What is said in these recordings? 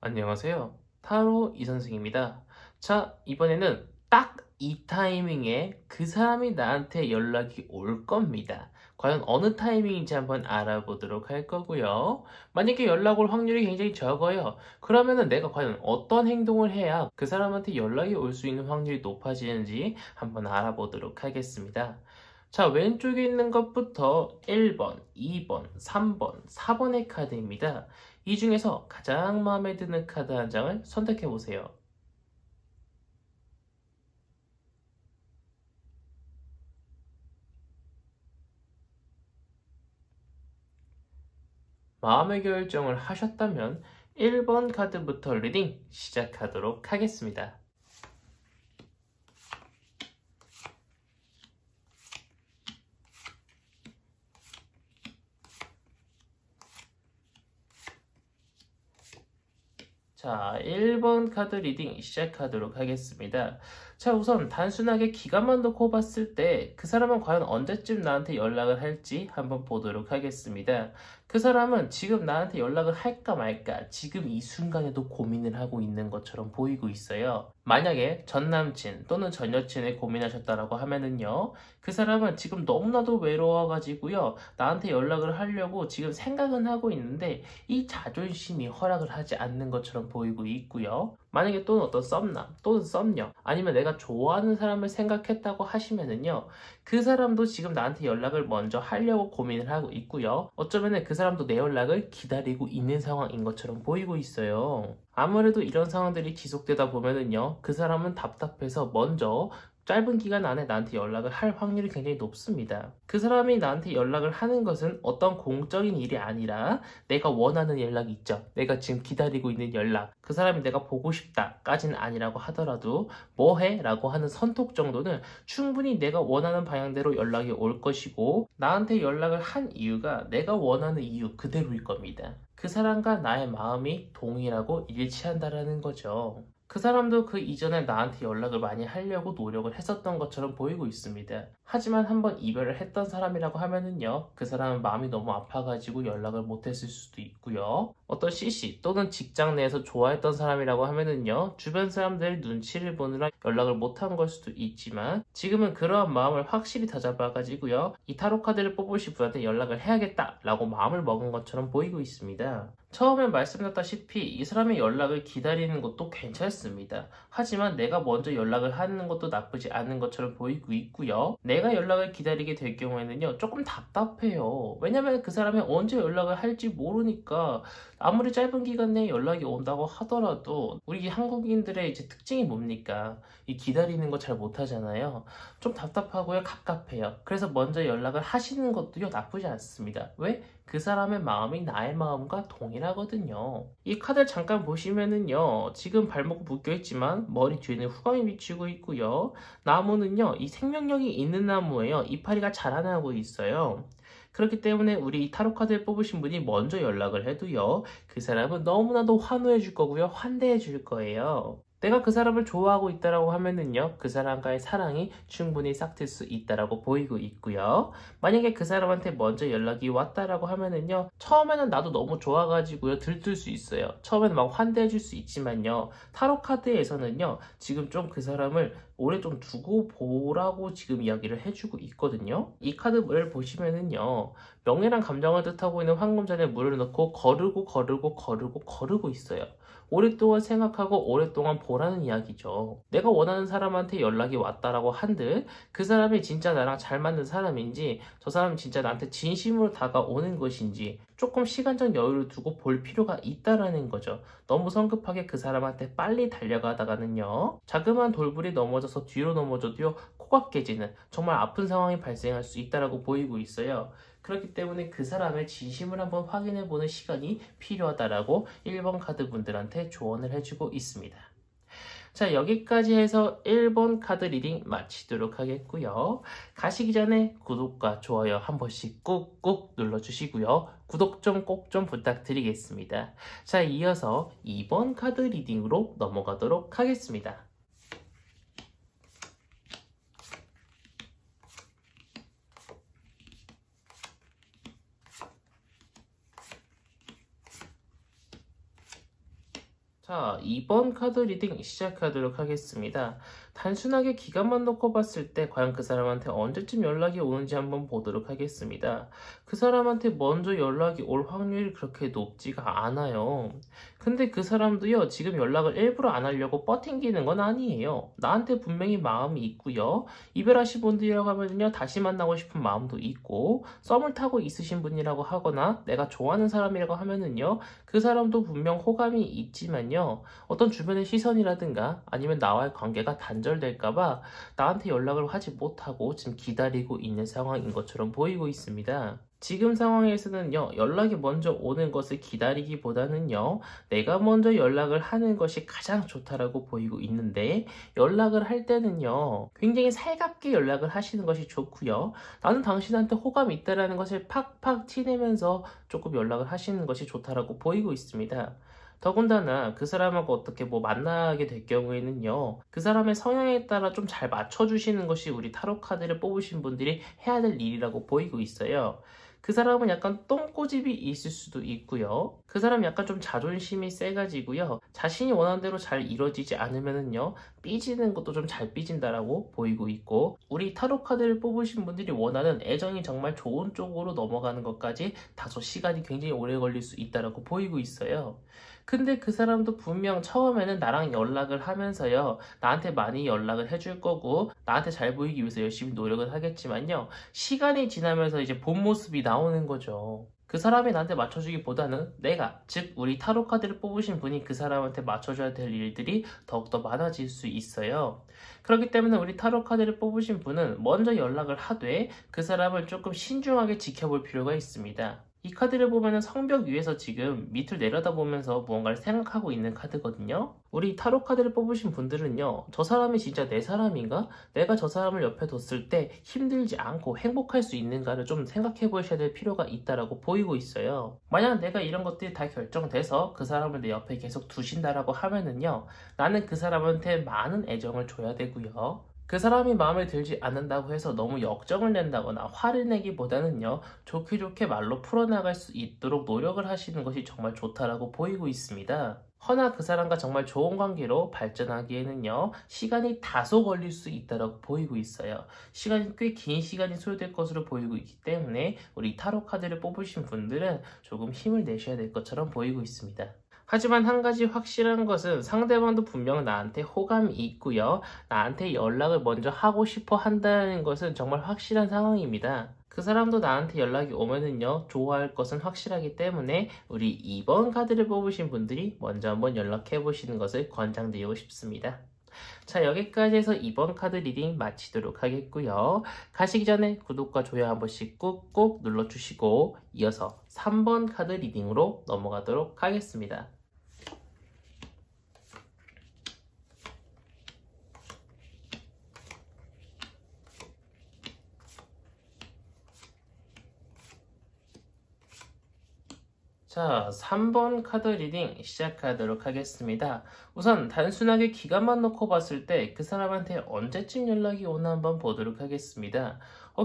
안녕하세요. 타로 이선생입니다. 자, 이번에는 딱 이 타이밍에 그 사람이 나한테 연락이 올 겁니다. 과연 어느 타이밍인지 한번 알아보도록 할 거고요. 만약에 연락 올 확률이 굉장히 적어요. 그러면은 내가 과연 어떤 행동을 해야 그 사람한테 연락이 올 수 있는 확률이 높아지는지 한번 알아보도록 하겠습니다. 자, 왼쪽에 있는 것부터 1번, 2번, 3번, 4번의 카드입니다. 이 중에서 가장 마음에 드는 카드 한 장을 선택해 보세요. 마음의 결정을 하셨다면 1번 카드부터 리딩 시작하도록 하겠습니다. 자, 1번 카드 리딩 시작하도록 하겠습니다. 자, 우선 단순하게 기간만 놓고 봤을 때 그 사람은 과연 언제쯤 나한테 연락을 할지 한번 보도록 하겠습니다. 그 사람은 지금 나한테 연락을 할까 말까 지금 이 순간에도 고민을 하고 있는 것처럼 보이고 있어요. 만약에 전 남친 또는 전 여친을 고민하셨다라고 하면은요, 그 사람은 지금 너무나도 외로워가지고요, 나한테 연락을 하려고 지금 생각은 하고 있는데 이 자존심이 허락을 하지 않는 것처럼 보이고 있고요. 만약에 또는 어떤 썸남 또는 썸녀 아니면 내가 좋아하는 사람을 생각했다고 하시면은요, 그 사람도 지금 나한테 연락을 먼저 하려고 고민을 하고 있고요. 어쩌면은 그 사람도 내 연락을 기다리고 있는 상황인 것처럼 보이고 있어요. 아무래도 이런 상황들이 지속되다 보면은요, 그 사람은 답답해서 먼저 짧은 기간 안에 나한테 연락을 할 확률이 굉장히 높습니다. 그 사람이 나한테 연락을 하는 것은 어떤 공적인 일이 아니라 내가 원하는 연락이 있죠. 내가 지금 기다리고 있는 연락. 그 사람이 내가 보고 싶다까지는 아니라고 하더라도 뭐해? 라고 하는 선톡 정도는 충분히 내가 원하는 방향대로 연락이 올 것이고 나한테 연락을 한 이유가 내가 원하는 이유 그대로일 겁니다. 그 사람과 나의 마음이 동일하고 일치한다라는 거죠. 그 사람도 그 이전에 나한테 연락을 많이 하려고 노력을 했었던 것처럼 보이고 있습니다. 하지만 한번 이별을 했던 사람이라고 하면은요, 그 사람은 마음이 너무 아파가지고 연락을 못했을 수도 있고요. 어떤 CC 또는 직장 내에서 좋아했던 사람이라고 하면은요, 주변 사람들 눈치를 보느라 연락을 못한 걸 수도 있지만 지금은 그러한 마음을 확실히 다잡아가지고요, 이 타로 카드를 뽑으실 분한테 연락을 해야겠다라고 마음을 먹은 것처럼 보이고 있습니다. 처음에 말씀드렸다시피 이 사람의 연락을 기다리는 것도 괜찮습니다. 하지만 내가 먼저 연락을 하는 것도 나쁘지 않은 것처럼 보이고 있고요. 내가 연락을 기다리게 될 경우에는요, 조금 답답해요. 왜냐면 그 사람이 언제 연락을 할지 모르니까 아무리 짧은 기간 내에 연락이 온다고 하더라도 우리 한국인들의 이제 특징이 뭡니까? 이 기다리는 거 잘 못하잖아요. 좀 답답하고요, 갑갑해요. 그래서 먼저 연락을 하시는 것도요, 나쁘지 않습니다. 왜? 그 사람의 마음이 나의 마음과 동일하거든요. 이 카드 잠깐 보시면은요, 지금 발목 묶여 있지만 머리 뒤에는 후광이 비치고 있고요. 나무는요, 이 생명력이 있는 나무예요. 이파리가 자라나고 있어요. 그렇기 때문에 우리 이 타로 카드를 뽑으신 분이 먼저 연락을 해도요, 그 사람은 너무나도 환호해 줄 거고요, 환대해 줄 거예요. 내가 그 사람을 좋아하고 있다라고 하면은요, 그 사람과의 사랑이 충분히 싹틀 수 있다라고 보이고 있고요. 만약에 그 사람한테 먼저 연락이 왔다라고 하면은요, 처음에는 나도 너무 좋아가지고요, 들뜰 수 있어요. 처음에는 막 환대해줄 수 있지만요, 타로 카드에서는요, 지금 좀 그 사람을 오래 좀 두고 보라고 지금 이야기를 해주고 있거든요. 이 카드를 보시면은요, 명예랑 감정을 뜻하고 있는 황금잔에 물을 넣고 거르고 있어요. 오랫동안 생각하고 오랫동안 보라는 이야기죠. 내가 원하는 사람한테 연락이 왔다라고 한들 그 사람이 진짜 나랑 잘 맞는 사람인지 저 사람이 진짜 나한테 진심으로 다가오는 것인지 조금 시간적 여유를 두고 볼 필요가 있다라는 거죠. 너무 성급하게 그 사람한테 빨리 달려가다가는요, 자그마한 돌불이 넘어져서 뒤로 넘어져도요, 코가 깨지는 정말 아픈 상황이 발생할 수 있다라고 보이고 있어요. 그렇기 때문에 그 사람의 진심을 한번 확인해보는 시간이 필요하다라고 1번 카드 분들한테 조언을 해주고 있습니다. 자, 여기까지 해서 1번 카드 리딩 마치도록 하겠고요. 가시기 전에 구독과 좋아요 한 번씩 꾹꾹 눌러주시고요. 구독 좀 꼭 좀 부탁드리겠습니다. 자, 이어서 2번 카드 리딩으로 넘어가도록 하겠습니다. 자, 2번 카드 리딩 시작하도록 하겠습니다. 단순하게 기간만 놓고 봤을 때 과연 그 사람한테 언제쯤 연락이 오는지 한번 보도록 하겠습니다. 그 사람한테 먼저 연락이 올 확률이 그렇게 높지가 않아요. 근데 그 사람도요, 지금 연락을 일부러 안 하려고 뻗팅기는 건 아니에요. 나한테 분명히 마음이 있고요. 이별하신 분들이라고 하면요, 다시 만나고 싶은 마음도 있고, 썸을 타고 있으신 분이라고 하거나, 내가 좋아하는 사람이라고 하면은요, 그 사람도 분명 호감이 있지만요, 어떤 주변의 시선이라든가 아니면 나와의 관계가 단절될까봐 나한테 연락을 하지 못하고 지금 기다리고 있는 상황인 것처럼 보이고 있습니다. 지금 상황에서는요, 연락이 먼저 오는 것을 기다리기보다는요, 내가 먼저 연락을 하는 것이 가장 좋다라고 보이고 있는데, 연락을 할 때는요, 굉장히 살갑게 연락을 하시는 것이 좋고요. 나는 당신한테 호감이 있다라는 것을 팍팍 티내면서 조금 연락을 하시는 것이 좋다라고 보이고 있습니다. 더군다나 그 사람하고 어떻게 만나게 될 경우에는요, 그 사람의 성향에 따라 좀 잘 맞춰주시는 것이 우리 타로 카드를 뽑으신 분들이 해야 될 일이라고 보이고 있어요. 그 사람은 약간 똥꼬집이 있을 수도 있고요. 그 사람 약간 좀 자존심이 세가지고요. 자신이 원하는 대로 잘 이루어지지 않으면은요, 삐지는 것도 좀 잘 삐진다라고 보이고 있고, 우리 타로 카드를 뽑으신 분들이 원하는 애정이 정말 좋은 쪽으로 넘어가는 것까지 다소 시간이 굉장히 오래 걸릴 수 있다라고 보이고 있어요. 근데 그 사람도 분명 처음에는 나랑 연락을 하면서요, 나한테 많이 연락을 해줄 거고, 나한테 잘 보이기 위해서 열심히 노력을 하겠지만요, 시간이 지나면서 이제 본 모습이 나오는 거죠. 그 사람이 나한테 맞춰주기보다는 내가, 즉 우리 타로 카드를 뽑으신 분이 그 사람한테 맞춰줘야 될 일들이 더욱더 많아질 수 있어요. 그렇기 때문에 우리 타로 카드를 뽑으신 분은 먼저 연락을 하되 그 사람을 조금 신중하게 지켜볼 필요가 있습니다. 이 카드를 보면 성벽 위에서 지금 밑을 내려다보면서 무언가를 생각하고 있는 카드거든요. 우리 타로 카드를 뽑으신 분들은요, 저 사람이 진짜 내 사람인가? 내가 저 사람을 옆에 뒀을 때 힘들지 않고 행복할 수 있는가를 좀 생각해 보셔야 될 필요가 있다라고 보이고 있어요. 만약 내가 이런 것들이 다 결정돼서 그 사람을 내 옆에 계속 두신다라고 하면은요, 나는 그 사람한테 많은 애정을 줘야 되고요. 그 사람이 마음에 들지 않는다고 해서 너무 역정을 낸다거나 화를 내기보다는요, 좋게 좋게 말로 풀어나갈 수 있도록 노력을 하시는 것이 정말 좋다라고 보이고 있습니다. 허나 그 사람과 정말 좋은 관계로 발전하기에는요, 시간이 다소 걸릴 수 있다고 보이고 있어요. 시간이 꽤 긴 시간이 소요될 것으로 보이고 있기 때문에 우리 타로 카드를 뽑으신 분들은 조금 힘을 내셔야 될 것처럼 보이고 있습니다. 하지만 한 가지 확실한 것은 상대방도 분명 나한테 호감이 있고요. 나한테 연락을 먼저 하고 싶어 한다는 것은 정말 확실한 상황입니다. 그 사람도 나한테 연락이 오면은요, 좋아할 것은 확실하기 때문에 우리 2번 카드를 뽑으신 분들이 먼저 한번 연락해 보시는 것을 권장드리고 싶습니다. 자, 여기까지 해서 2번 카드 리딩 마치도록 하겠고요. 가시기 전에 구독과 좋아요 한 번씩 꾹꾹 눌러주시고 이어서 3번 카드 리딩으로 넘어가도록 하겠습니다. 자, 3번 카드 리딩 시작하도록 하겠습니다. 우선 단순하게 기간만 놓고 봤을 때 그 사람한테 언제쯤 연락이 오나 한번 보도록 하겠습니다.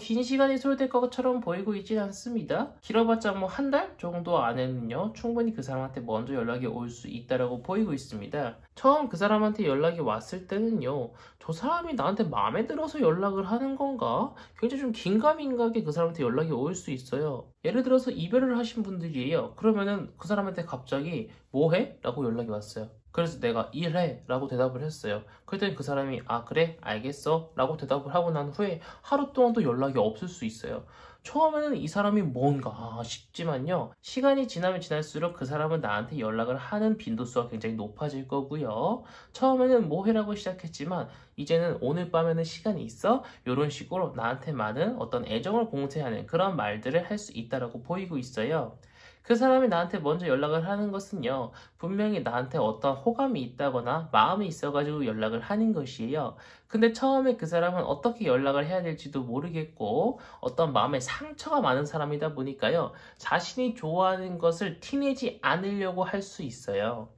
긴 시간이 소요될 것처럼 보이고 있진 않습니다. 길어봤자 한 달 정도 안에는요, 충분히 그 사람한테 먼저 연락이 올 수 있다라고 보이고 있습니다. 처음 그 사람한테 연락이 왔을 때는요, 저 사람이 나한테 마음에 들어서 연락을 하는 건가? 굉장히 좀 긴가민가하게 그 사람한테 연락이 올 수 있어요. 예를 들어서 이별을 하신 분들이에요. 그러면은 그 사람한테 갑자기 뭐 해? 라고 연락이 왔어요. 그래서 내가 일해 라고 대답을 했어요. 그랬더니 그 사람이 아 그래 알겠어 라고 대답을 하고 난 후에 하루 동안 또 연락이 없을 수 있어요. 처음에는 이 사람이 뭔가 싶지만요, 시간이 지나면 지날수록 그 사람은 나한테 연락을 하는 빈도수가 굉장히 높아질 거고요. 처음에는 뭐 해라고 시작했지만 이제는 오늘 밤에는 시간이 있어? 이런 식으로 나한테 많은 어떤 애정을 공세하는 그런 말들을 할 수 있다고 보이고 있어요. 그 사람이 나한테 먼저 연락을 하는 것은요, 분명히 나한테 어떤 호감이 있다거나 마음이 있어가지고 연락을 하는 것이에요. 근데 처음에 그 사람은 어떻게 연락을 해야 될지도 모르겠고 어떤 마음에 상처가 많은 사람이다 보니까요, 자신이 좋아하는 것을 티내지 않으려고 할 수 있어요.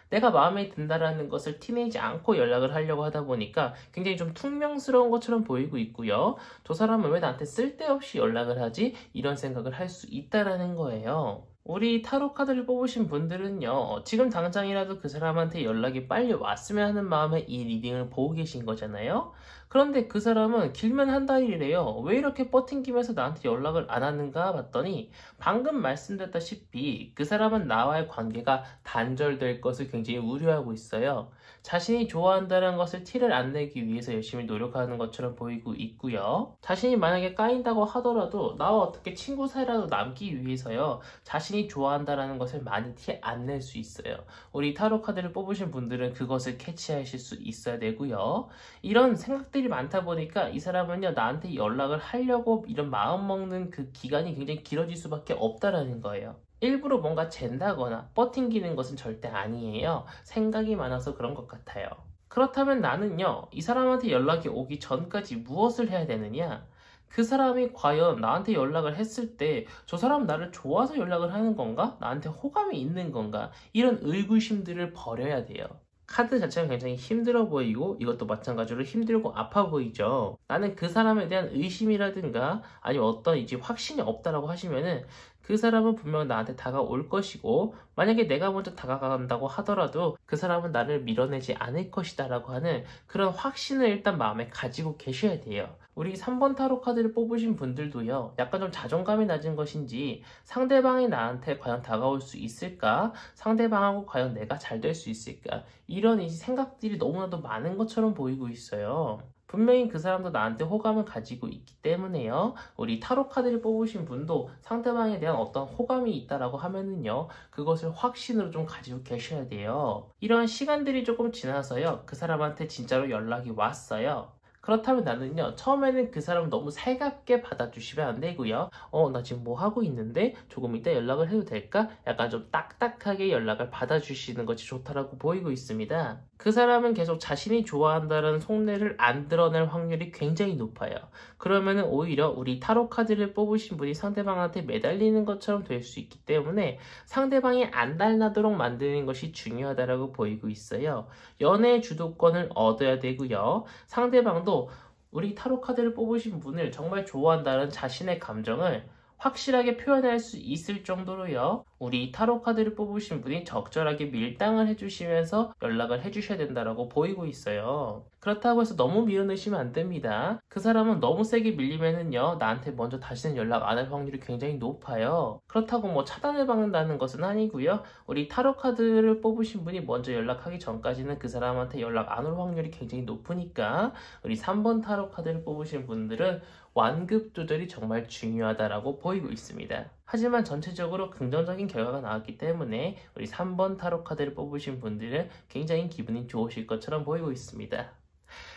내가 마음에 든다라는 것을 티내지 않고 연락을 하려고 하다 보니까 굉장히 좀 퉁명스러운 것처럼 보이고 있고요. 저 사람은 왜 나한테 쓸데없이 연락을 하지? 이런 생각을 할 수 있다라는 거예요. 우리 타로 카드를 뽑으신 분들은요, 지금 당장이라도 그 사람한테 연락이 빨리 왔으면 하는 마음에 이 리딩을 보고 계신 거잖아요? 그런데 그 사람은 길면 한 달이래요. 왜 이렇게 버팅기면서 나한테 연락을 안 하는가 봤더니 방금 말씀드렸다시피 그 사람은 나와의 관계가 단절될 것을 굉장히 우려하고 있어요. 자신이 좋아한다는 것을 티를 안 내기 위해서 열심히 노력하는 것처럼 보이고 있고요. 자신이 만약에 까인다고 하더라도 나와 어떻게 친구 사이라도 남기 위해서요. 자신이 좋아한다라는 것을 많이 티 안 낼 수 있어요. 우리 타로 카드를 뽑으신 분들은 그것을 캐치하실 수 있어야 되고요. 이런 생각들이 많다 보니까 이 사람은요, 나한테 연락을 하려고 이런 마음 먹는 그 기간이 굉장히 길어질 수밖에 없다라는 거예요. 일부러 뭔가 잰다거나 버팅기는 것은 절대 아니에요. 생각이 많아서 그런 것 같아요. 그렇다면 나는요, 이 사람한테 연락이 오기 전까지 무엇을 해야 되느냐? 그 사람이 과연 나한테 연락을 했을 때 저 사람 나를 좋아서 연락을 하는 건가? 나한테 호감이 있는 건가? 이런 의구심들을 버려야 돼요. 카드 자체가 굉장히 힘들어 보이고 이것도 마찬가지로 힘들고 아파 보이죠. 나는 그 사람에 대한 의심이라든가 아니면 어떤 이제 확신이 없다라고 하시면은 그 사람은 분명 나한테 다가올 것이고 만약에 내가 먼저 다가간다고 하더라도 그 사람은 나를 밀어내지 않을 것이다 라고 하는 그런 확신을 일단 마음에 가지고 계셔야 돼요. 우리 3번 타로 카드를 뽑으신 분들도요, 약간 좀 자존감이 낮은 것인지 상대방이 나한테 과연 다가올 수 있을까? 상대방하고 과연 내가 잘 될 수 있을까? 이런 이제 생각들이 너무나도 많은 것처럼 보이고 있어요. 분명히 그 사람도 나한테 호감을 가지고 있기 때문에요. 우리 타로 카드를 뽑으신 분도 상대방에 대한 어떤 호감이 있다라고 하면은요, 그것을 확신으로 좀 가지고 계셔야 돼요. 이런 시간들이 조금 지나서요, 그 사람한테 진짜로 연락이 왔어요. 그렇다면 나는요, 처음에는 그 사람을 너무 살갑게 받아주시면 안 되고요. 나 지금 뭐 하고 있는데 조금 이따 연락을 해도 될까? 약간 좀 딱딱하게 연락을 받아주시는 것이 좋다라고 보이고 있습니다. 그 사람은 계속 자신이 좋아한다는 속내를 안 드러낼 확률이 굉장히 높아요. 그러면은 오히려 우리 타로 카드를 뽑으신 분이 상대방한테 매달리는 것처럼 될 수 있기 때문에 상대방이 안 달라도록 만드는 것이 중요하다라고 보이고 있어요. 연애 주도권을 얻어야 되고요. 상대방도 우리 타로 카드를 뽑으신 분을 정말 좋아한다는 자신의 감정을 확실하게 표현할 수 있을 정도로요. 우리 타로 카드를 뽑으신 분이 적절하게 밀당을 해주시면서 연락을 해주셔야 된다라고 보이고 있어요. 그렇다고 해서 너무 밀어넣으시면 안 됩니다. 그 사람은 너무 세게 밀리면은요, 나한테 먼저 다시는 연락 안 할 확률이 굉장히 높아요. 그렇다고 뭐 차단을 받는다는 것은 아니고요. 우리 타로 카드를 뽑으신 분이 먼저 연락하기 전까지는 그 사람한테 연락 안 올 확률이 굉장히 높으니까 우리 3번 타로 카드를 뽑으신 분들은 완급 조절이 정말 중요하다라고 보이고 있습니다. 하지만 전체적으로 긍정적인 결과가 나왔기 때문에 우리 3번 타로 카드를 뽑으신 분들은 굉장히 기분이 좋으실 것처럼 보이고 있습니다.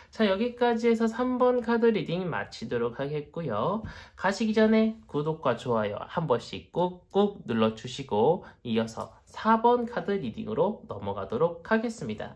자, 여기까지 해서 3번 카드 리딩 마치도록 하겠고요. 가시기 전에 구독과 좋아요 한 번씩 꾹꾹 눌러주시고 이어서 4번 카드 리딩으로 넘어가도록 하겠습니다.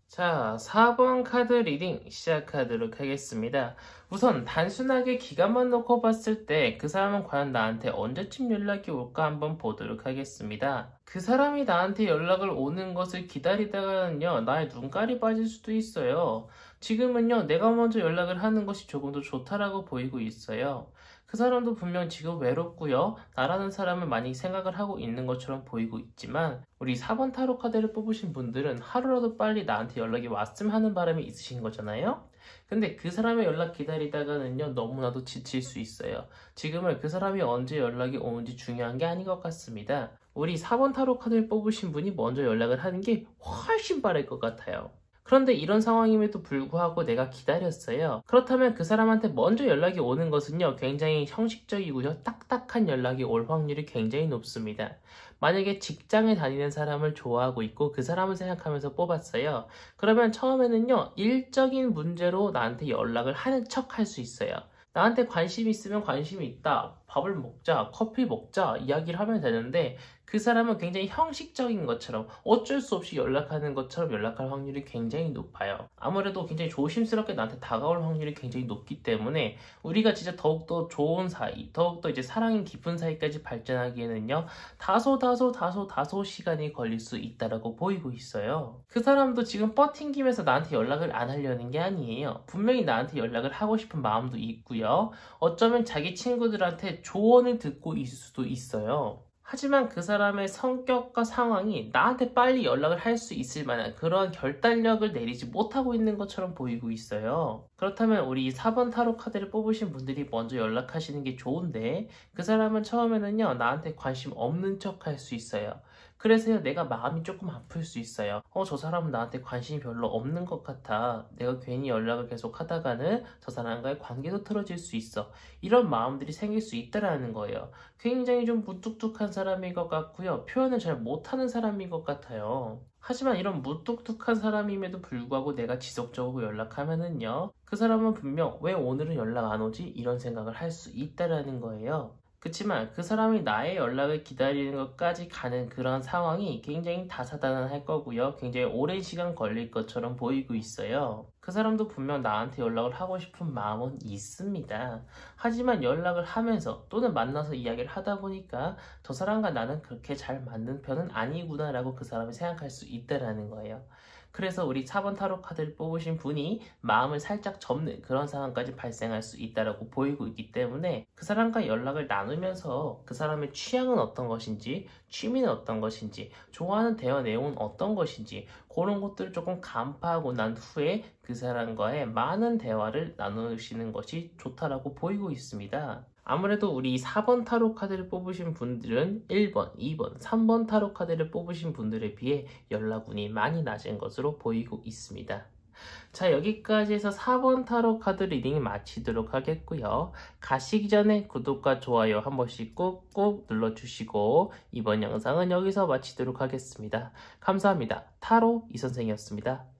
자, 4번 카드 리딩 시작하도록 하겠습니다. 우선 단순하게 기간만 놓고 봤을 때 그 사람은 과연 나한테 언제쯤 연락이 올까 한번 보도록 하겠습니다. 그 사람이 나한테 연락을 오는 것을 기다리다가는요, 나의 눈깔이 빠질 수도 있어요. 지금은요, 내가 먼저 연락을 하는 것이 조금 더 좋다라고 보이고 있어요. 그 사람도 분명 지금 외롭고요. 나라는 사람을 많이 생각을 하고 있는 것처럼 보이고 있지만 우리 4번 타로 카드를 뽑으신 분들은 하루라도 빨리 나한테 연락이 왔으면 하는 바람이 있으신 거잖아요. 근데 그 사람의 연락 기다리다가는요, 너무나도 지칠 수 있어요. 지금은 그 사람이 언제 연락이 오는지 중요한 게 아닌 것 같습니다. 우리 4번 타로 카드를 뽑으신 분이 먼저 연락을 하는 게 훨씬 빠를 것 같아요. 그런데 이런 상황임에도 불구하고 내가 기다렸어요. 그렇다면 그 사람한테 먼저 연락이 오는 것은요, 굉장히 형식적이고요. 딱딱한 연락이 올 확률이 굉장히 높습니다. 만약에 직장에 다니는 사람을 좋아하고 있고 그 사람을 생각하면서 뽑았어요. 그러면 처음에는요, 일적인 문제로 나한테 연락을 하는 척 할 수 있어요. 나한테 관심이 있으면 관심이 있다. 밥을 먹자, 커피 먹자, 이야기를 하면 되는데 그 사람은 굉장히 형식적인 것처럼 어쩔 수 없이 연락하는 것처럼 연락할 확률이 굉장히 높아요. 아무래도 굉장히 조심스럽게 나한테 다가올 확률이 굉장히 높기 때문에 우리가 진짜 더욱더 좋은 사이, 더욱더 이제 사랑이 깊은 사이까지 발전하기에는요, 다소 시간이 걸릴 수 있다라고 보이고 있어요. 그 사람도 지금 버팅기면서 나한테 연락을 안 하려는 게 아니에요. 분명히 나한테 연락을 하고 싶은 마음도 있고요. 어쩌면 자기 친구들한테 조언을 듣고 있을 수도 있어요. 하지만 그 사람의 성격과 상황이 나한테 빨리 연락을 할 수 있을 만한 그러한 결단력을 내리지 못하고 있는 것처럼 보이고 있어요. 그렇다면 우리 4번 타로 카드를 뽑으신 분들이 먼저 연락하시는 게 좋은데, 그 사람은 처음에는요, 나한테 관심 없는 척 할 수 있어요. 그래서요, 내가 마음이 조금 아플 수 있어요. 저 사람은 나한테 관심이 별로 없는 것 같아. 내가 괜히 연락을 계속 하다가는 저 사람과의 관계도 틀어질 수 있어. 이런 마음들이 생길 수 있다라는 거예요. 굉장히 좀 무뚝뚝한 사람인 것 같고요. 표현을 잘 못하는 사람인 것 같아요. 하지만 이런 무뚝뚝한 사람임에도 불구하고 내가 지속적으로 연락하면은요, 그 사람은 분명 왜 오늘은 연락 안 오지? 이런 생각을 할 수 있다라는 거예요. 그치만 그 사람이 나의 연락을 기다리는 것까지 가는 그런 상황이 굉장히 다사다난할 거고요. 굉장히 오랜 시간 걸릴 것처럼 보이고 있어요. 그 사람도 분명 나한테 연락을 하고 싶은 마음은 있습니다. 하지만 연락을 하면서 또는 만나서 이야기를 하다 보니까 저 사람과 나는 그렇게 잘 맞는 편은 아니구나 라고 그 사람이 생각할 수 있다라는 거예요. 그래서 우리 4번 타로 카드를 뽑으신 분이 마음을 살짝 접는 그런 상황까지 발생할 수 있다고 보이고 있기 때문에 그 사람과 연락을 나누면서 그 사람의 취향은 어떤 것인지, 취미는 어떤 것인지, 좋아하는 대화 내용은 어떤 것인지, 그런 것들을 조금 간파하고 난 후에 그 사람과의 많은 대화를 나누시는 것이 좋다라고 보이고 있습니다. 아무래도 우리 4번 타로 카드를 뽑으신 분들은 1번, 2번, 3번 타로 카드를 뽑으신 분들에 비해 연락운이 많이 낮은 것으로 보이고 있습니다. 자, 여기까지 해서 4번 타로 카드 리딩 마치도록 하겠고요. 가시기 전에 구독과 좋아요 한 번씩 꾹꾹 눌러주시고 이번 영상은 여기서 마치도록 하겠습니다. 감사합니다. 타로 이선생이었습니다.